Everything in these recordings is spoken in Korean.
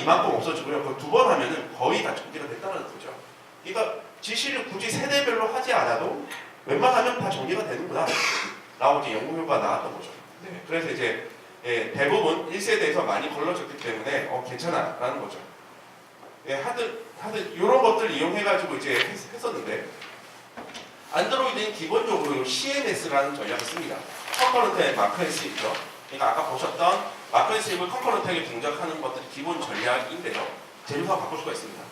이만큼 없어지고요. 그 두 번 하면은 거의 다 정리가 됐다는 거죠. 그러니까 지시를 굳이 세대별로 하지 않아도 웬만하면 다 정리가 되는구나 라고 이제 연구 결과가 나왔던 거죠. 네, 그래서 이제 대부분 1세대에서 많이 걸러졌기 때문에 괜찮아 라는 거죠. 하여튼 이런 것들 이용해가지고 이제 했었는데, 안드로이드는 기본적으로 CMS라는 전략을 씁니다. 컨커런트 앤 마크앤스 있죠. 그러니까 아까 보셨던 마크앤스 입을 컨커런트하게 동작하는 것들이 기본 전략인데요. 제조사가 바꿀 수가 있습니다.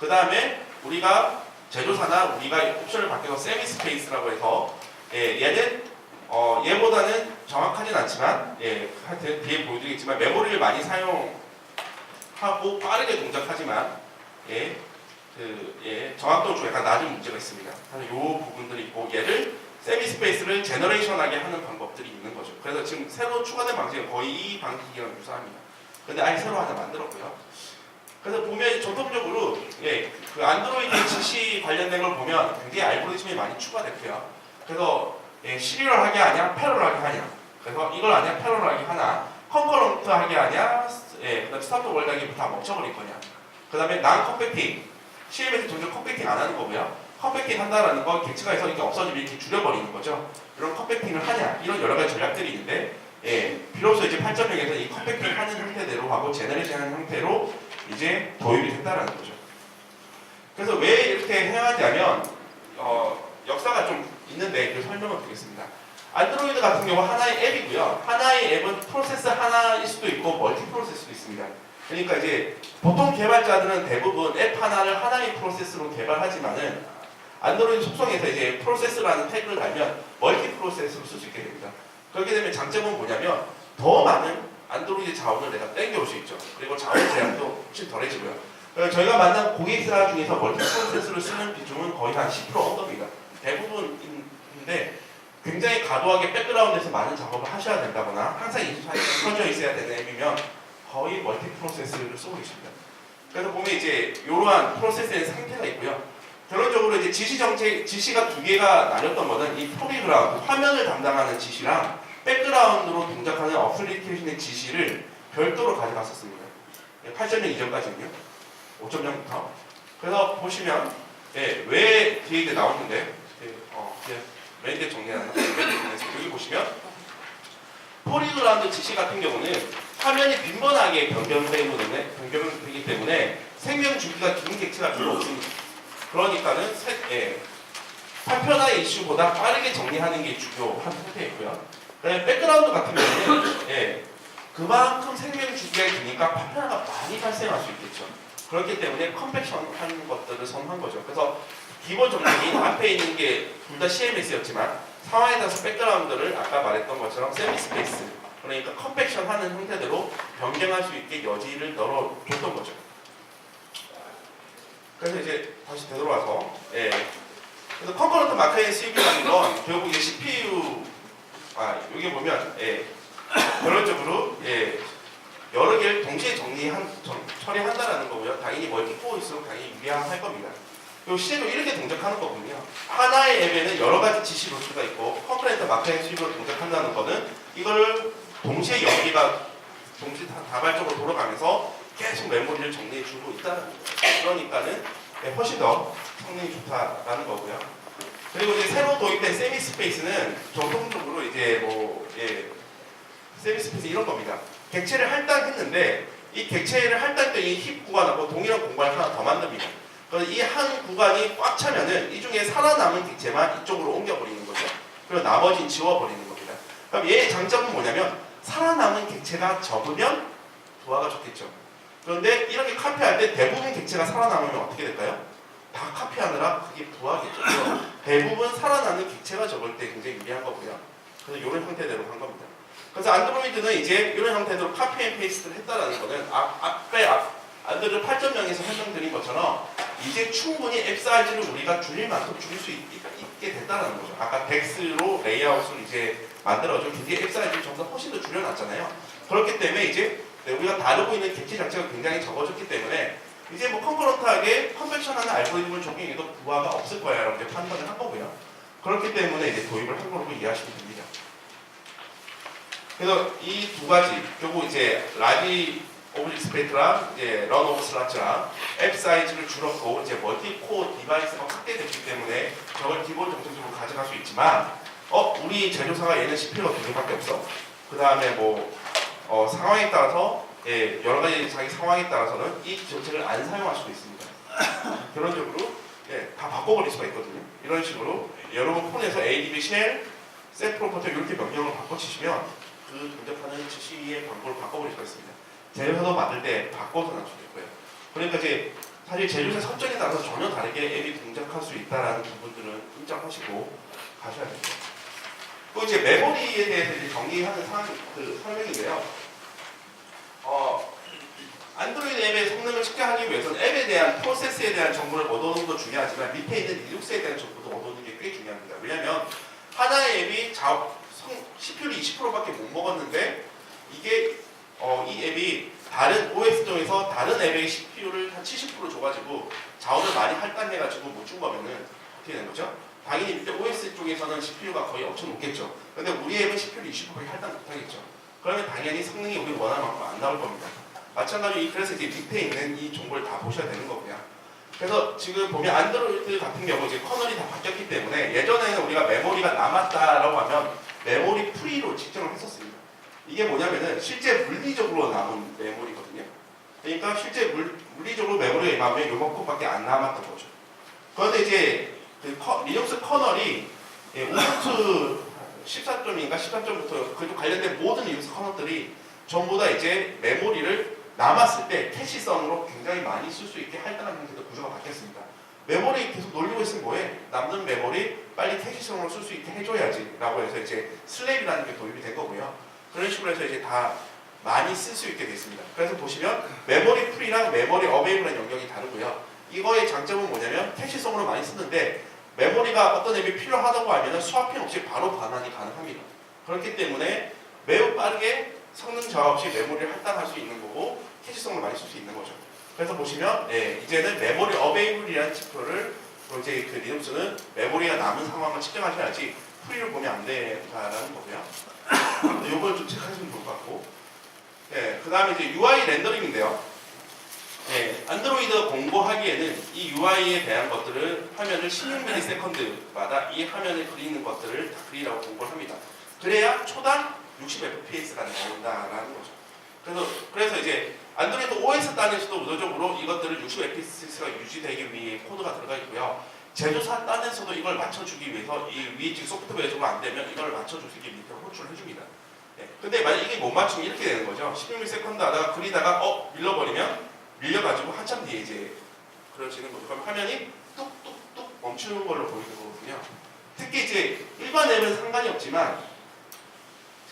그 다음에 우리가 제조사나 우리가 옵션을 바뀌어서 세미 스페이스라고 해서 얘는 얘보다는 정확하진 않지만 하여튼 뒤에 보여드리겠지만 메모리를 많이 사용하고 빠르게 동작하지만 정확도는 좀 약간 낮은 문제가 있습니다. 이 부분들이 있고, 얘를 세미 스페이스를 제너레이션하게 하는 방법들이 있는 거죠. 그래서 지금 새로 추가된 방식은 거의 이 방식이랑 유사합니다. 근데 아예 새로 하나 만들었고요. 그래서 보면 전통적으로 그 안드로이드 지시 관련된 걸 보면 굉장히 알고리즘이 많이 추가됐고요. 그래서 시리얼하게 하냐, 패러럴하게 하냐. 그래서 이걸 하냐, 패러럴하게 하나, 컨커런트하게 하냐, 그다음 스타트 월드하게 다 멈춰버릴 거냐. 그 다음에 난 컴팩팅, CMS 종종 컴팩팅 안 하는 거고요. 컴팩팅 한다라는 건 객체가에서 이렇게 없어지면 이렇게 줄여버리는 거죠. 이런 컴팩팅을 하냐, 이런 여러 가지 전략들이 있는데, 비로소 이제 8.0에서 이 컴팩팅 하는 형태대로 하고 제너레이션 하는 형태로 이제 도입이 됐다라는 거죠. 그래서 왜 이렇게 해야 하냐면, 역사가 좀 있는데 그 설명을 드리겠습니다. 안드로이드 같은 경우 하나의 앱이고요. 하나의 앱은 프로세스 하나일 수도 있고 멀티 프로세스도 있습니다. 그러니까 이제 보통 개발자들은 대부분 앱 하나를 하나의 프로세스로 개발하지만은 안드로이드 속성에서 이제 프로세스라는 태그를 달면 멀티 프로세스로 쓸 수 있게 됩니다. 그렇게 되면 장점은 뭐냐면 더 많은 안드로이드 자원을 내가 땡겨올 수 있죠. 그리고 자원 제약도 훨씬 덜해지고요. 저희가 만난 고객사 중에서 멀티 프로세스를 쓰는 비중은 거의 한 10% 언더입니다. 대부분인데 굉장히 과도하게 백그라운드에서 많은 작업을 하셔야 된다거나 항상 24시간 켜져 있어야 되는 앱이면 거의 멀티 프로세스를 쓰고 계십니다. 그래서 보면 이제 이러한 프로세스의 상태가 있고요. 결론적으로 이제 지시가 두 개가 나뉘었던 거는 이 포리그라운드, 화면을 담당하는 지시랑 백그라운드로 동작하는 어플리케이션의 지시를 별도로 가져갔었습니다. 8.0 이전까지는요. 5.0부터. 그래서 보시면 왜 뒤에 이제 나오는데 맨 뒤에 정리하는 여기 보시면 포리그라운드 지시 같은 경우는 화면이 빈번하게 변경되기 때문에 생명 주기가 긴 객체가 별로 없습니다. 그러니까는 파편화의 이슈보다 빠르게 정리하는 게 중요한 상태이고요. 그다음에 백그라운드 같은 경우는 그만큼 생명 주기가 기니까 파편화가 많이 발생할 수 있겠죠. 그렇기 때문에 컴팩션 하는 것들을 선호한 거죠. 그래서 기본 정리는 앞에 있는 게 둘 다 CMS였지만 상황에 따라서 백그라운드를 아까 말했던 것처럼 세미 스페이스, 그러니까 컴팩션 하는 형태대로 변경할 수 있게 여지를 널어줬던 거죠. 그래서 이제 다시 되돌아와서 그래서 컨커런트 마크앤스 입이라는 건 결국 이제 CPU 여기 보면 결론적으로 여러 개를 동시에 처리한다라는 거고요. 당연히 멀티코어일수록 당연히 유리할 겁니다. 그리고 실제로 이렇게 동작하는 거거든요. 하나의 앱에는 여러 가지 지시 루트가 있고 컴포넌트 마크앤스 입으로 동작한다는 거는 이거를 동시에 연기가 동시에 다발적으로 돌아가면서 계속 메모리를 정리해 주고 있다는 거예요. 그러니까는 훨씬 더 성능이 좋다라는 거고요. 그리고 이제 새로 도입된 세미 스페이스는 전통적으로 이제 세미 스페이스 이런 겁니다. 객체를 할당했는데 이 객체를 할당 때 이 힙 구간하고 동일한 공간을 하나 더 만듭니다. 그래서 이 한 구간이 꽉 차면은 이 중에 살아남은 객체만 이쪽으로 옮겨버리는 거죠. 그리고 나머지는 지워버리는 겁니다. 그럼 얘의 장점은 뭐냐면 살아남은 객체가 적으면 부하가 좋겠죠. 그런데 이렇게 카피할 때 대부분 객체가 살아남으면 어떻게 될까요? 다 카피하느라 그게 부하겠죠. 대부분 살아나는 객체가 적을 때 굉장히 유리한 거고요. 그래서 이런 형태대로 한 겁니다. 그래서 안드로이드는 이제 이런 형태대로 카피 앤 페이스트를 했다는 거는 안드로이드 8.0에서 설명드린 것처럼 이제 충분히 앱 사이즈를 우리가 줄일 만큼 줄일 수 있게 됐다는 거죠. 아까 덱스로 레이아웃을 이제 만들어줘 굉장히 앱 사이즈를 점점 훨씬 더 줄여놨잖아요. 그렇기 때문에 이제 우리가 다루고 있는 객체 자체가 굉장히 적어졌기 때문에 이제 뭐 컨커런트하게 컴팩션하는 알고리즘을 적용해도 부하가 없을 거야 라고 판단을 한 거고요. 그렇기 때문에 이제 도입을 한 거로 이해하시면 됩니다. 그래서 이 두 가지, 결국 이제 라비 오브젝트 스페이스랑 이제 런 오브 슬라츠랑 앱 사이즈를 줄였고 이제 멀티 코어 디바이스가 확대됐기 때문에 저걸 기본 정책적으로 가져갈 수 있지만 우리 제조사가 얘는 CPU가 두 개밖에 없어. 그 다음에 뭐 상황에 따라서 여러 가지 자기 상황에 따라서는 이 정책을 안 사용할 수도 있습니다. 결론적으로 다 바꿔버릴 수가 있거든요. 이런 식으로 여러분 폰에서 ADB 쉘, 셋 프로포터 이렇게 명령을 바꿔치시면 그 동작하는 지시의 방법을 바꿔버릴 수가 있습니다. 제조사도 만들 때 바꿔서 놔주실 거예요. 그러니까 이제 사실 제조사 설정에 따라서 전혀 다르게 앱이 동작할 수 있다는 부분들은 인정하시고 가셔야 됩니다. 또 이제 메모리에 대해서 이제 정리하는 설명인데요. 안드로이드 앱의 성능을 측정하기 위해서는 앱에 대한 프로세스에 대한 정보를 얻어오는 것도 중요하지만 밑에 있는 리눅스에 대한 정보도 얻어오는 게 꽤 중요합니다. 왜냐하면 하나의 앱이 CPU를 20%밖에 못 먹었는데 이게 이 앱이 다른 OS 중에서 다른 앱의 CPU를 한 70% 줘가지고 자원을 많이 할당해가지고 못 준 거면은 어떻게 되는 거죠? 당연히 밑에 OS 쪽에서는 CPU가 거의 엄청 높겠죠. 근데 우리 앱은 CPU를 20%밖에 할당 못하겠죠. 그러면 당연히 성능이 우리 원하는 만큼 안 나올 겁니다. 마찬가지로 그래서 이제 밑에 있는 이 정보를 다 보셔야 되는 거고요. 그래서 지금 보면 안드로이드 같은 경우 이제 커널이 다 바뀌었기 때문에 예전에는 우리가 메모리가 남았다라고 하면 메모리 프리로 측정을 했었습니다. 이게 뭐냐면은 실제 물리적으로 남은 메모리거든요. 그러니까 실제 물리적으로 메모리가 남으면 요만큼밖에 안 남았던 거죠. 그런데 이제 리눅스 커널이 우분투 14.인가 13.부터 그쪽 관련된 모든 리눅스 커널들이 전부 다 이제 메모리를 남았을 때 캐시성으로 굉장히 많이 쓸 수 있게 할당하는 형태로 구조가 바뀌었습니다. 메모리 계속 놀리고 있으면 뭐해? 남는 메모리 빨리 캐시성으로 쓸 수 있게 해줘야지 라고 해서 이제 슬랩이라는 게 도입이 된 거고요. 그런 식으로 해서 이제 다 많이 쓸 수 있게 됐습니다. 그래서 보시면 메모리 프리랑 메모리 어베이블한 영역이 다르고요. 이거의 장점은 뭐냐면 캐시성으로 많이 쓰는데 메모리가 어떤 앱이 필요하다고 하면 스와핑 없이 바로 반환이 가능합니다. 그렇기 때문에 매우 빠르게 성능 저하 없이 메모리를 할당할 수 있는 거고 캐시성을 많이 쓸 수 있는 거죠. 그래서 보시면 이제는 메모리 어베이블이라는 지표를 이제 그 리눅스는 메모리가 남은 상황을 측정하셔야지 프리를 보면 안 된다라는 거고요. 이걸 좀 체크하시면 좋을 것 같고 그 다음에 이제 UI 렌더링인데요. 안드로이드 공부하기에는 이 UI에 대한 것들을 화면을 16ms마다 이 화면에 그리는 것들을 다 그리라고 공부를 합니다. 그래야 초당 60fps가 나온다라는 거죠. 그래서 이제 안드로이드 OS 단에서도 의도적으로 이것들을 60fps가 유지되기 위해 코드가 들어가 있고요. 제조사 단에서도 이걸 맞춰주기 위해서 이 위에 지금 소프트웨어적으로 안 되면 이걸 맞춰주시기 위해 호출을 해줍니다. 근데 만약 이게 못 맞추면 이렇게 되는 거죠. 16ms 하다가 그리다가 밀려버리면 밀려가지고 한참 뒤에 이제 그러시는 거죠. 그럼 화면이 뚝뚝뚝 멈추는 걸로 보이는 거거든요. 특히 이제 일반 앱은 상관이 없지만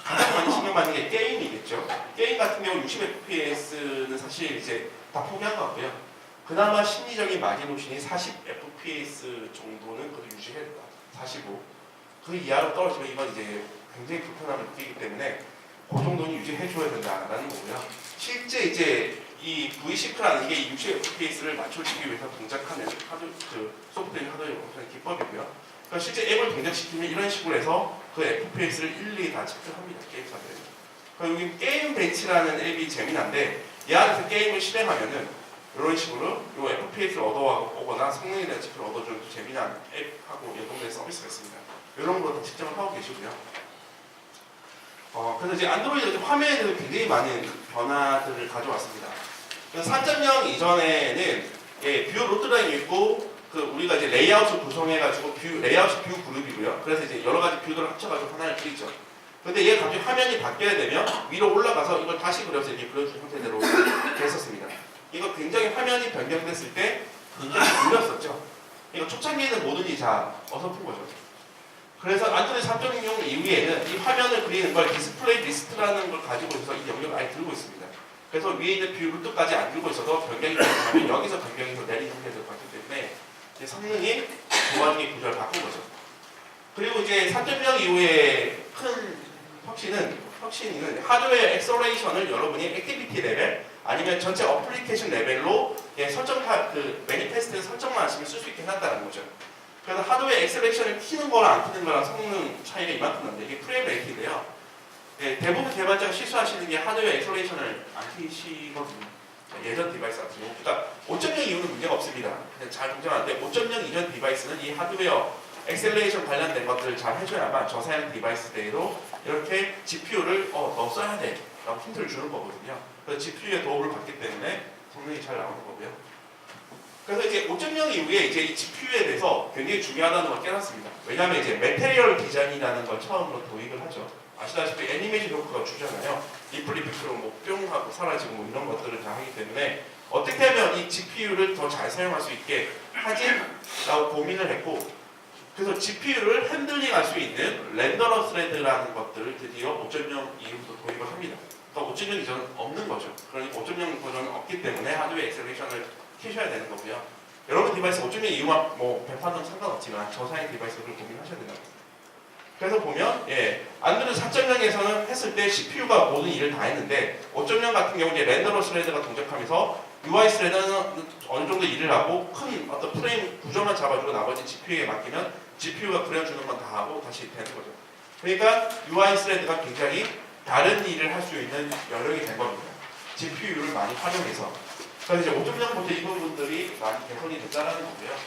가장 많이 신경 받는 게 게임이겠죠. 게임 같은 경우 60fps는 사실 이제 다 포기한 것 같고요. 그나마 심리적인 마지노선이 40fps 정도는 그래도 유지해야 된다. 45. 그 이하로 떨어지면 이건 이제 굉장히 불편함을 느끼기 때문에 그 정도는 유지해줘야 된다라는 거고요. 실제 이제 이 V6라는 이게 60fps를 맞춰주기 위해서 동작하는 소프트웨어 하드웨어 기법이고요. 그러니까 실제 앱을 동작시키면 이런 식으로 해서 그 FPS를 일일이 다 체크합니다. 게임사들이. 그리고 여기 게임 벤치라는 앱이 재미난데 이 안에서 게임을 실행하면은 이런 식으로 이 FPS를 얻어오거나 성능에 대한 지표를 얻어주는 재미난 앱하고 연동된 서비스가 있습니다. 이런 거도 측정을 하고 계시고요. 그래서 이제 안드로이드 화면에 대해서 굉장히 많은 변화들을 가져왔습니다. 4.0 이전에는 뷰 로드라인이 있고 우리가 이제 레이아웃을 구성해가지고 레이아웃이 뷰 그룹이고요. 그래서 이제 여러 가지 뷰들을 합쳐가지고 하나를 그리죠. 근데 얘가 갑자기 화면이 바뀌어야 되면 위로 올라가서 이걸 다시 그려서 이렇게 그려준 형태대로 했었습니다. 이거 굉장히 화면이 변경됐을 때 굉장히 느렸었죠. 이거 초창기에는 뭐든지 다 어설픈 거죠. 그래서 안드로이드 3.0 이후에는 이 화면을 그리는 걸 디스플레이 리스트라는 걸 가지고 있어서 이 영역을 아예 들고 있습니다. 그래서 위에 있는 뷰 루트까지 안 들고 있어도 변경이 되면 여기서 변경해서 내리는 형태를 봤기 때문에 이제 성능이 좋아지게 구조를 바꾼 거죠. 그리고 이제 3.0 이후에 큰 혁신은 하드웨어 엑셀러레이션을 여러분이 액티비티 레벨 아니면 전체 어플리케이션 레벨로 매니페스트에 설정만 하시면 쓸 수 있게 해놨다는 거죠. 그래서 하드웨어 엑셀레이션을 키는 거랑 안 키는 거랑 성능 차이가 이만큼 나는데 이게 프레임 레이트인데요. 예, 대부분 개발자가 실수하시는 게 하드웨어 엑셀레이션을 안 키시거든요. 예전 디바이스 같은 경우. 그러니까 5.0 이후는 문제가 없습니다. 그냥 잘 동작하는데 5.0 이전 디바이스는 이 하드웨어 엑셀레이션 관련된 것들을 잘 해줘야만 저사양 디바이스대로 이렇게 GPU를 너 써야 돼 라고 힌트를 주는 거거든요. 그래서 GPU의 도움을 받기 때문에 성능이 잘 나오는 거고요. 그래서 이제 5.0 이후에 이제 이 GPU에 대해서 굉장히 중요하다는 걸 깨닫습니다. 왜냐하면 이제 매테리얼 디자인이라는 걸 처음으로 도입을 하죠. 아시다시피 애니메이션 효과가 주잖아요. 리플 이펙트로 뭐 뿅 하고 사라지고 뭐 이런 것들을 다 하기 때문에 어떻게 하면 이 GPU를 더 잘 사용할 수 있게 하지라고 고민을 했고, 그래서 GPU를 핸들링할 수 있는 렌더러 스레드라는 것들을 드디어 5.0 이후부터 도입을 합니다. 그러니까 5.0 이전은 없는 거죠. 그러니까 5.0 버전은 없기 때문에 하드웨어 엑셀레이션을 키셔야 되는 거고요. 여러분 디바이스 5.0 이후와 뭐 배판은 상관없지만 저사양 디바이스를 고민하셔야 된다. 그래서 보면 안드로이드 4.0에서는 했을 때 CPU가 모든 일을 다 했는데 5.0 같은 경우 이제 렌더러 스레드가 동작하면서 UI 스레드는 어느 정도 일을 하고 큰 어떤 프레임 구조만 잡아주고 나머지 GPU에 맡기면 GPU가 그려주는 건 다 하고 다시 되는 거죠. 그러니까 UI 스레드가 굉장히 다른 일을 할 수 있는 여력이 된 겁니다. GPU를 많이 활용해서. 그래서 이제 5.0부터 이 부분들이 많이 개선이 됐다는 거고요.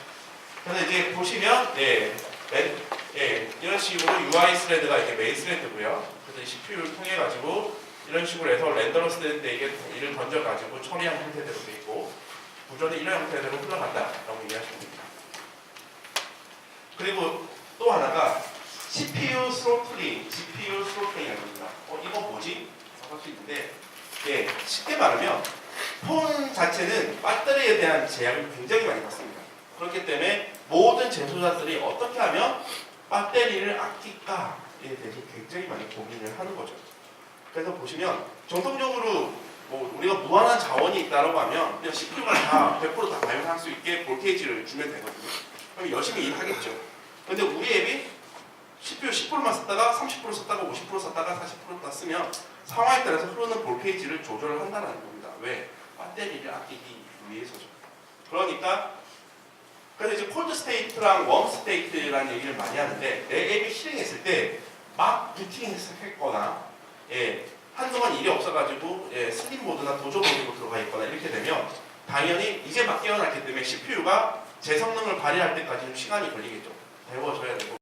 그래서 이제 보시면 이런 식으로 UI 스레드가 이제 메인 스레드고요. 그래서 CPU를 통해 가지고 이런 식으로 해서 렌더러 스레드에게 일을 던져 가지고 처리한 형태대로 되어 있고 구조는 이런 형태대로 흘러간다라고 이해하시면 됩니다. 그리고 또 하나가 CPU 스로틀링, GPU 스로틀링입니다. 이거 뭐지? 할 수 있는데 쉽게 말하면 폰 자체는 배터리에 대한 제약을 굉장히 많이 받습니다. 그렇기 때문에 모든 제조사들이 어떻게 하면 배터리를 아낄까에 대해서 굉장히 많이 고민을 하는 거죠. 그래서 보시면 정통적으로 뭐 우리가 무한한 자원이 있다고 하면 그냥 CPU가 다 100% 다 발용할 수 있게 볼테이지를 주면 되거든요. 그럼 열심히 일하겠죠. 근데 우리 앱이 CPU 10%만 썼다가 30% 썼다가 50% 썼다가 40% 쓰면 상황에 따라서 흐르는 볼테이지를 조절을 한다는 겁니다. 왜? 배터리를 아끼기 위해서죠. 그러니까 그래서 이제 콜드 스테이트랑 웜 스테이트라는 얘기를 많이 하는데 내 앱이 실행했을 때 막 부팅했거나 한동안 일이 없어가지고 슬립 모드나 도저 모드로 들어가 있거나 이렇게 되면 당연히 이제 막 깨어났기 때문에 CPU가 제 성능을 발휘할 때까지 좀 시간이 걸리겠죠. 데워져야 되고